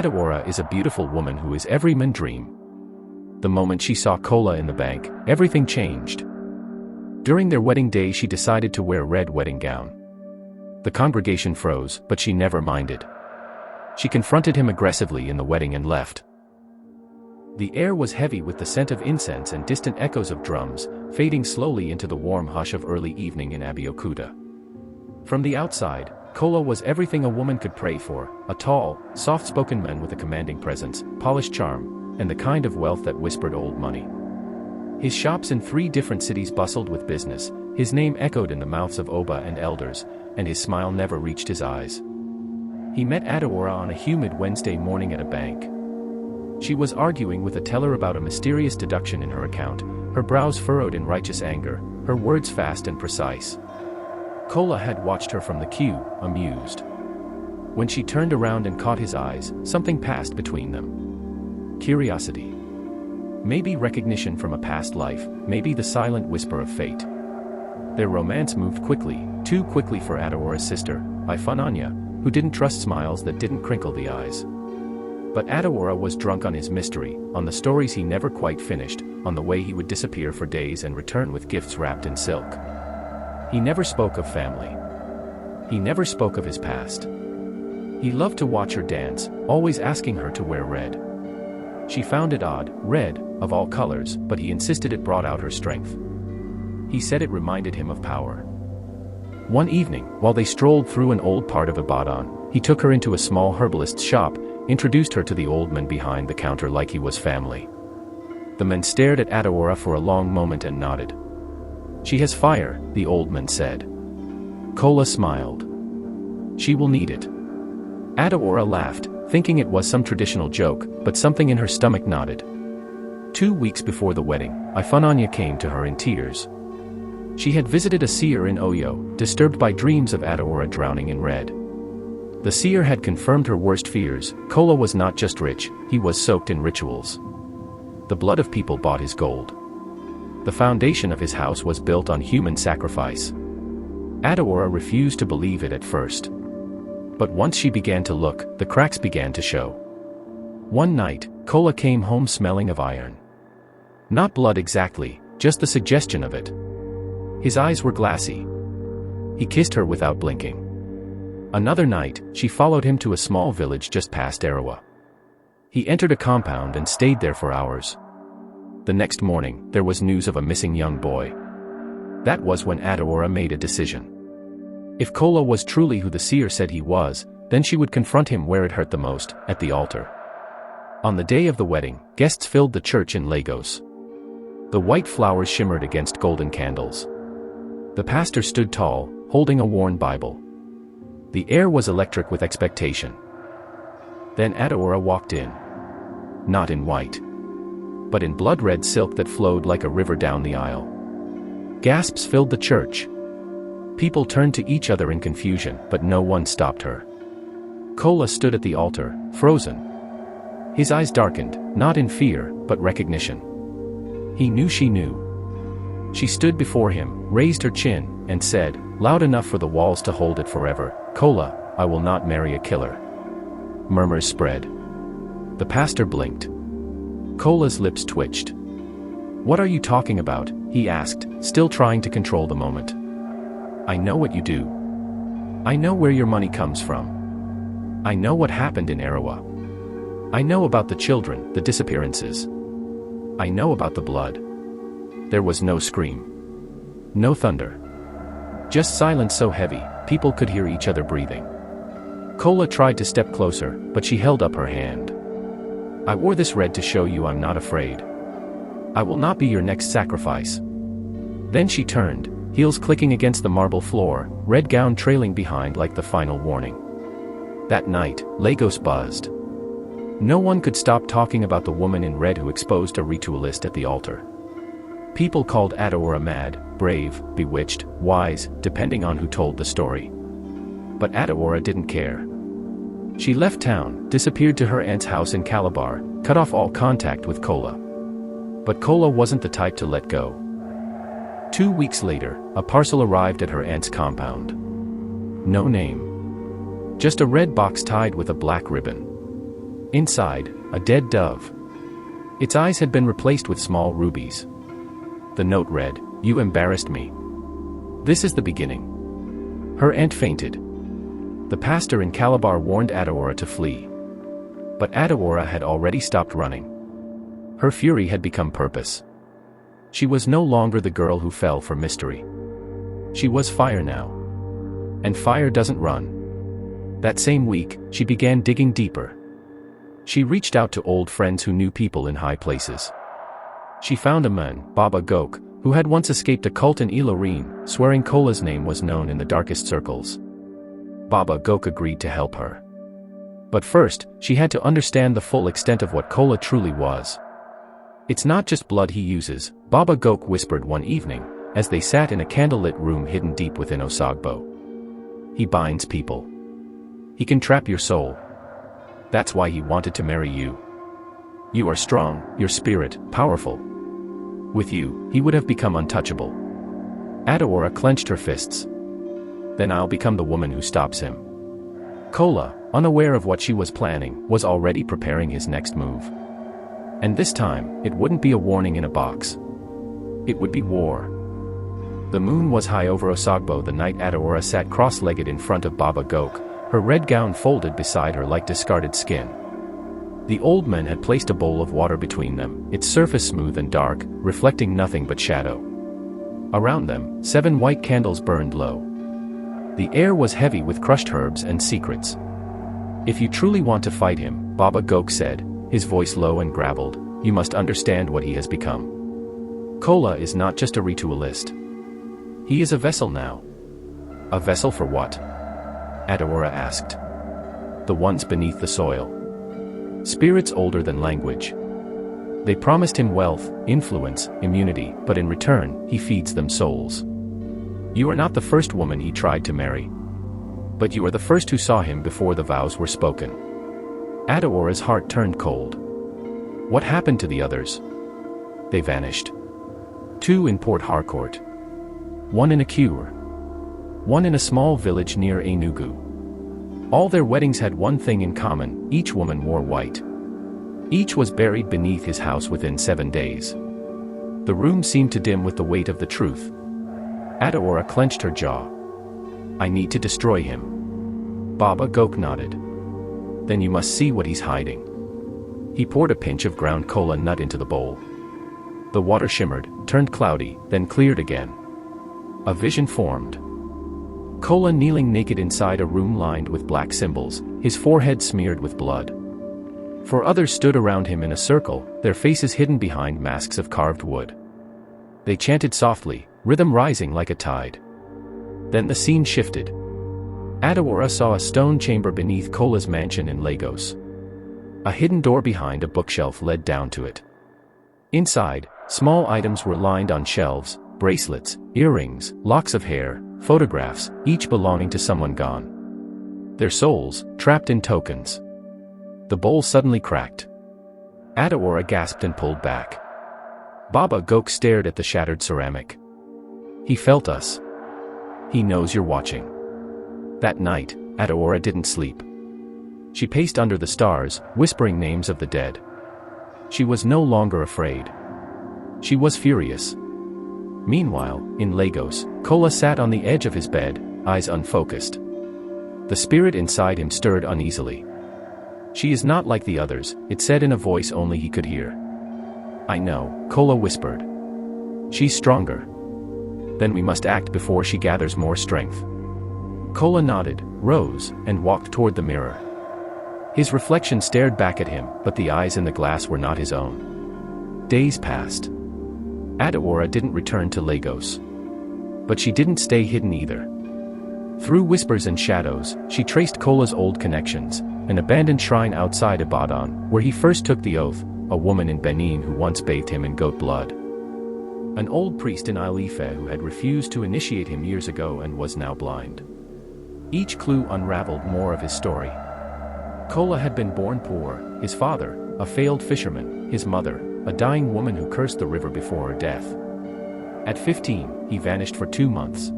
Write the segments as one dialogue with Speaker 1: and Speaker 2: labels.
Speaker 1: Adaora is a beautiful woman who is every man's dream. The moment she saw Kola in the bank, everything changed. During their wedding day she decided to wear a red wedding gown. The congregation froze, but she never minded. She confronted him aggressively in the wedding and left. The air was heavy with the scent of incense and distant echoes of drums, fading slowly into the warm hush of early evening in Abeokuta. From the outside, Kola was everything a woman could pray for, a tall, soft-spoken man with a commanding presence, polished charm, and the kind of wealth that whispered old money. His shops in 3 different cities bustled with business, his name echoed in the mouths of Oba and elders, and his smile never reached his eyes. He met Adaora on a humid Wednesday morning at a bank. She was arguing with a teller about a mysterious deduction in her account, her brows furrowed in righteous anger, her words fast and precise. Kola had watched her from the queue, amused. When she turned around and caught his eyes, something passed between them. Curiosity. Maybe recognition from a past life, maybe the silent whisper of fate. Their romance moved quickly, too quickly for Adaora's sister, Ifananya, who didn't trust smiles that didn't crinkle the eyes. But Adaora was drunk on his mystery, on the stories he never quite finished, on the way he would disappear for days and return with gifts wrapped in silk. He never spoke of family. He never spoke of his past. He loved to watch her dance, always asking her to wear red. She found it odd, red, of all colors, but he insisted it brought out her strength. He said it reminded him of power. One evening, while they strolled through an old part of Ibadan, he took her into a small herbalist's shop, introduced her to the old man behind the counter like he was family. The man stared at Adaora for a long moment and nodded. "She has fire," the old man said. Kola smiled. "She will need it." Adaora laughed, thinking it was some traditional joke, but something in her stomach nodded. 2 weeks before the wedding, Ifananya came to her in tears. She had visited a seer in Oyo, disturbed by dreams of Adaora drowning in red. The seer had confirmed her worst fears. Kola was not just rich, he was soaked in rituals. The blood of people bought his gold. The foundation of his house was built on human sacrifice. Adaora refused to believe it at first. But once she began to look, the cracks began to show. One night, Kola came home smelling of iron. Not blood exactly, just the suggestion of it. His eyes were glassy. He kissed her without blinking. Another night, she followed him to a small village just past Arawa. He entered a compound and stayed there for hours. The next morning, there was news of a missing young boy. That was when Adaora made a decision. If Kola was truly who the seer said he was, then she would confront him where it hurt the most, at the altar. On the day of the wedding, guests filled the church in Lagos. The white flowers shimmered against golden candles. The pastor stood tall, holding a worn Bible. The air was electric with expectation. Then Adaora walked in. Not in white, but in blood-red silk that flowed like a river down the aisle. Gasps filled the church. People turned to each other in confusion, but no one stopped her. Kola stood at the altar, frozen. His eyes darkened, not in fear, but recognition. He knew she knew. She stood before him, raised her chin, and said, loud enough for the walls to hold it forever, "Kola, I will not marry a killer." Murmurs spread. The pastor blinked. Kola's lips twitched. "What are you talking about?" he asked, still trying to control the moment. "I know what you do. I know where your money comes from. I know what happened in Arawa. I know about the children, the disappearances. I know about the blood." There was no scream. No thunder. Just silence so heavy, people could hear each other breathing. Kola tried to step closer, but she held up her hand. "I wore this red to show you I'm not afraid. I will not be your next sacrifice." Then she turned, heels clicking against the marble floor, red gown trailing behind like the final warning. That night, Lagos buzzed. No one could stop talking about the woman in red who exposed a ritualist at the altar. People called Adaora mad, brave, bewitched, wise, depending on who told the story. But Adaora didn't care. She left town, disappeared to her aunt's house in Calabar, cut off all contact with Kola. But Kola wasn't the type to let go. 2 weeks later, a parcel arrived at her aunt's compound. No name. Just a red box tied with a black ribbon. Inside, a dead dove. Its eyes had been replaced with small rubies. The note read, "You embarrassed me. This is the beginning." Her aunt fainted. The pastor in Calabar warned Adaora to flee. But Adaora had already stopped running. Her fury had become purpose. She was no longer the girl who fell for mystery. She was fire now. And fire doesn't run. That same week, she began digging deeper. She reached out to old friends who knew people in high places. She found a man, Baba Gok, who had once escaped a cult in Ilorin, swearing Kola's name was known in the darkest circles. Baba Gok agreed to help her. But first, she had to understand the full extent of what Kola truly was. "It's not just blood he uses," Baba Gok whispered one evening, as they sat in a candlelit room hidden deep within Osogbo. "He binds people. He can trap your soul. That's why he wanted to marry you. You are strong, your spirit, powerful. With you, he would have become untouchable." Adaora clenched her fists. "Then I'll become the woman who stops him." Kola, unaware of what she was planning, was already preparing his next move. And this time, it wouldn't be a warning in a box. It would be war. The moon was high over Osogbo the night Adaora sat cross-legged in front of Baba Gok, her red gown folded beside her like discarded skin. The old man had placed a bowl of water between them, its surface smooth and dark, reflecting nothing but shadow. Around them, 7 white candles burned low. The air was heavy with crushed herbs and secrets. "If you truly want to fight him," Baba Gok said, his voice low and gravelled, "you must understand what he has become. Kola is not just a ritualist. He is a vessel now." "A vessel for what?" Adaora asked. "The ones beneath the soil. Spirits older than language. They promised him wealth, influence, immunity, but in return, he feeds them souls. You are not the first woman he tried to marry. But you are the first who saw him before the vows were spoken." Adaora's heart turned cold. What happened to the others? They vanished. 2 in Port Harcourt. 1 in a cure. 1 in a small village near Enugu. All their weddings had one thing in common: each woman wore white. Each was buried beneath his house within 7 days. The room seemed to dim with the weight of the truth. Adaora clenched her jaw. "I need to destroy him." Baba Gok nodded. "Then you must see what he's hiding." He poured a pinch of ground kola nut into the bowl. The water shimmered, turned cloudy, then cleared again. A vision formed. Kola kneeling naked inside a room lined with black symbols, his forehead smeared with blood. 4 others stood around him in a circle, their faces hidden behind masks of carved wood. They chanted softly, rhythm rising like a tide. Then the scene shifted. Adaora saw a stone chamber beneath Kola's mansion in Lagos. A hidden door behind a bookshelf led down to it. Inside, small items were lined on shelves: bracelets, earrings, locks of hair, photographs, each belonging to someone gone. Their souls, trapped in tokens. The bowl suddenly cracked. Adaora gasped and pulled back. Baba Gok stared at the shattered ceramic. "He felt us. He knows you're watching." That night, Adaora didn't sleep. She paced under the stars, whispering names of the dead. She was no longer afraid. She was furious. Meanwhile, in Lagos, Kola sat on the edge of his bed, eyes unfocused. The spirit inside him stirred uneasily. "She is not like the others," it said in a voice only he could hear. "I know," Kola whispered. "She's stronger. Then we must act before she gathers more strength." Kola nodded, rose, and walked toward the mirror. His reflection stared back at him, but the eyes in the glass were not his own. Days passed. Adaora didn't return to Lagos. But she didn't stay hidden either. Through whispers and shadows, she traced Kola's old connections: an abandoned shrine outside Ibadan, where he first took the oath, a woman in Benin who once bathed him in goat blood, an old priest in Ile-Ife who had refused to initiate him years ago and was now blind. Each clue unraveled more of his story. Kola had been born poor, his father, a failed fisherman, his mother, a dying woman who cursed the river before her death. At 15, he vanished for 2 months.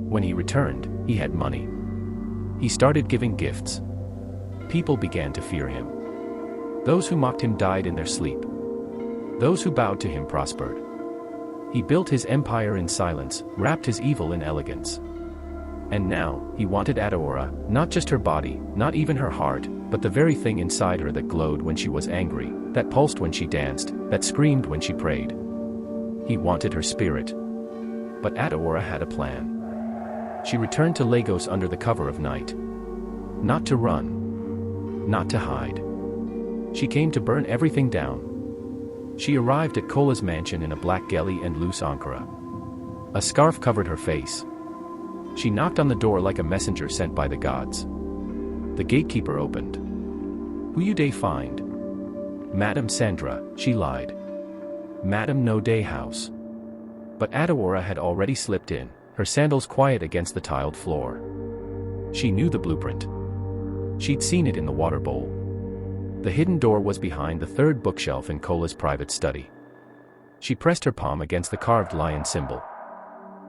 Speaker 1: When he returned, he had money. He started giving gifts. People began to fear him. Those who mocked him died in their sleep. Those who bowed to him prospered. He built his empire in silence, wrapped his evil in elegance. And now, he wanted Adaora, not just her body, not even her heart, but the very thing inside her that glowed when she was angry, that pulsed when she danced, that screamed when she prayed. He wanted her spirit. But Adaora had a plan. She returned to Lagos under the cover of night. Not to run. Not to hide. She came to burn everything down. She arrived at Kola's mansion in a black geli and loose ankara. A scarf covered her face. She knocked on the door like a messenger sent by the gods. The gatekeeper opened. "Who you dey find?" "Madam Sandra," she lied. "Madam no day house." But Adaora had already slipped in, her sandals quiet against the tiled floor. She knew the blueprint. She'd seen it in the water bowl. The hidden door was behind the third bookshelf in Kola's private study. She pressed her palm against the carved lion symbol.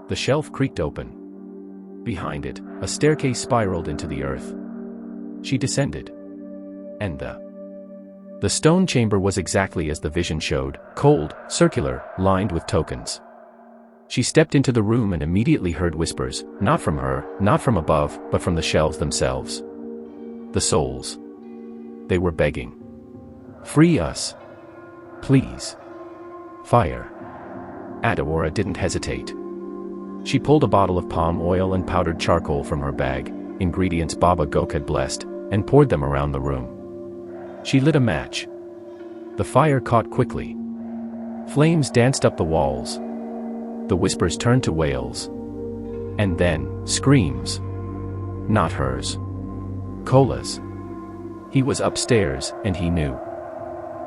Speaker 1: The shelf creaked open. Behind it, a staircase spiraled into the earth. She descended. And the stone chamber was exactly as the vision showed, cold, circular, lined with tokens. She stepped into the room and immediately heard whispers, not from her, not from above, but from the shelves themselves. The souls. They were begging. "Free us. Please. Fire." Adaora didn't hesitate. She pulled a bottle of palm oil and powdered charcoal from her bag, ingredients Baba Gok had blessed, and poured them around the room. She lit a match. The fire caught quickly. Flames danced up the walls. The whispers turned to wails. And then, screams. Not hers. Kola's. He was upstairs, and he knew.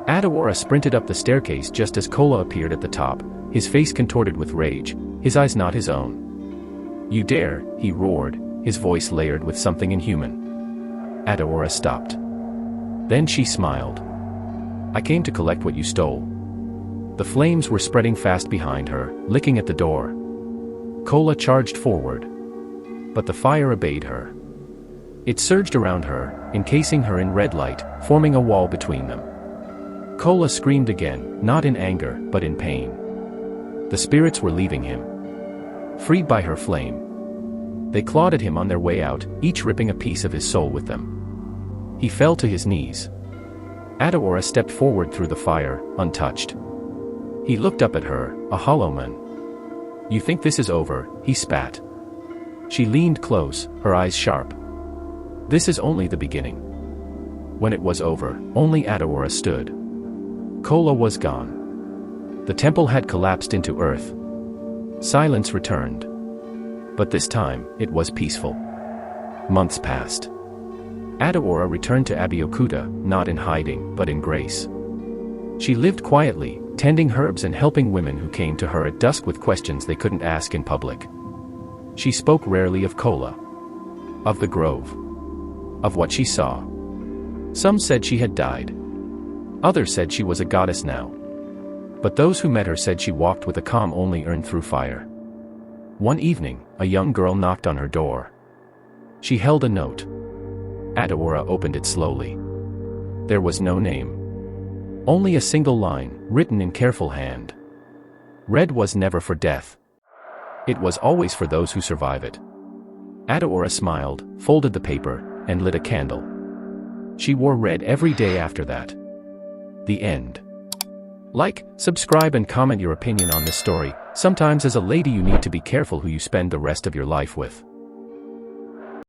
Speaker 1: Adaora sprinted up the staircase just as Kola appeared at the top, his face contorted with rage, his eyes not his own. "You dare," he roared, his voice layered with something inhuman. Adaora stopped. Then she smiled. "I came to collect what you stole." The flames were spreading fast behind her, licking at the door. Kola charged forward. But the fire obeyed her. It surged around her, encasing her in red light, forming a wall between them. Kola screamed again, not in anger, but in pain. The spirits were leaving him. Freed by her flame. They clawed at him on their way out, each ripping a piece of his soul with them. He fell to his knees. Adaora stepped forward through the fire, untouched. He looked up at her, a hollow man. "You think this is over?" he spat. She leaned close, her eyes sharp. "This is only the beginning." When it was over, only Adaora stood. Kola was gone. The temple had collapsed into earth. Silence returned. But this time, it was peaceful. Months passed. Adaora returned to Abeokuta, not in hiding, but in grace. She lived quietly, tending herbs and helping women who came to her at dusk with questions they couldn't ask in public. She spoke rarely of Kola. Of the grove. Of what she saw. Some said she had died. Others said she was a goddess now. But those who met her said she walked with a calm only earned through fire. One evening, a young girl knocked on her door. She held a note. Adaora opened it slowly. There was no name. Only a single line, written in careful hand. Red was never for death. It was always for those who survive it. Adaora smiled, folded the paper, and lit a candle. She wore red every day after that. The end. Like, subscribe and comment your opinion on this story. Sometimes as a lady you need to be careful who you spend the rest of your life with.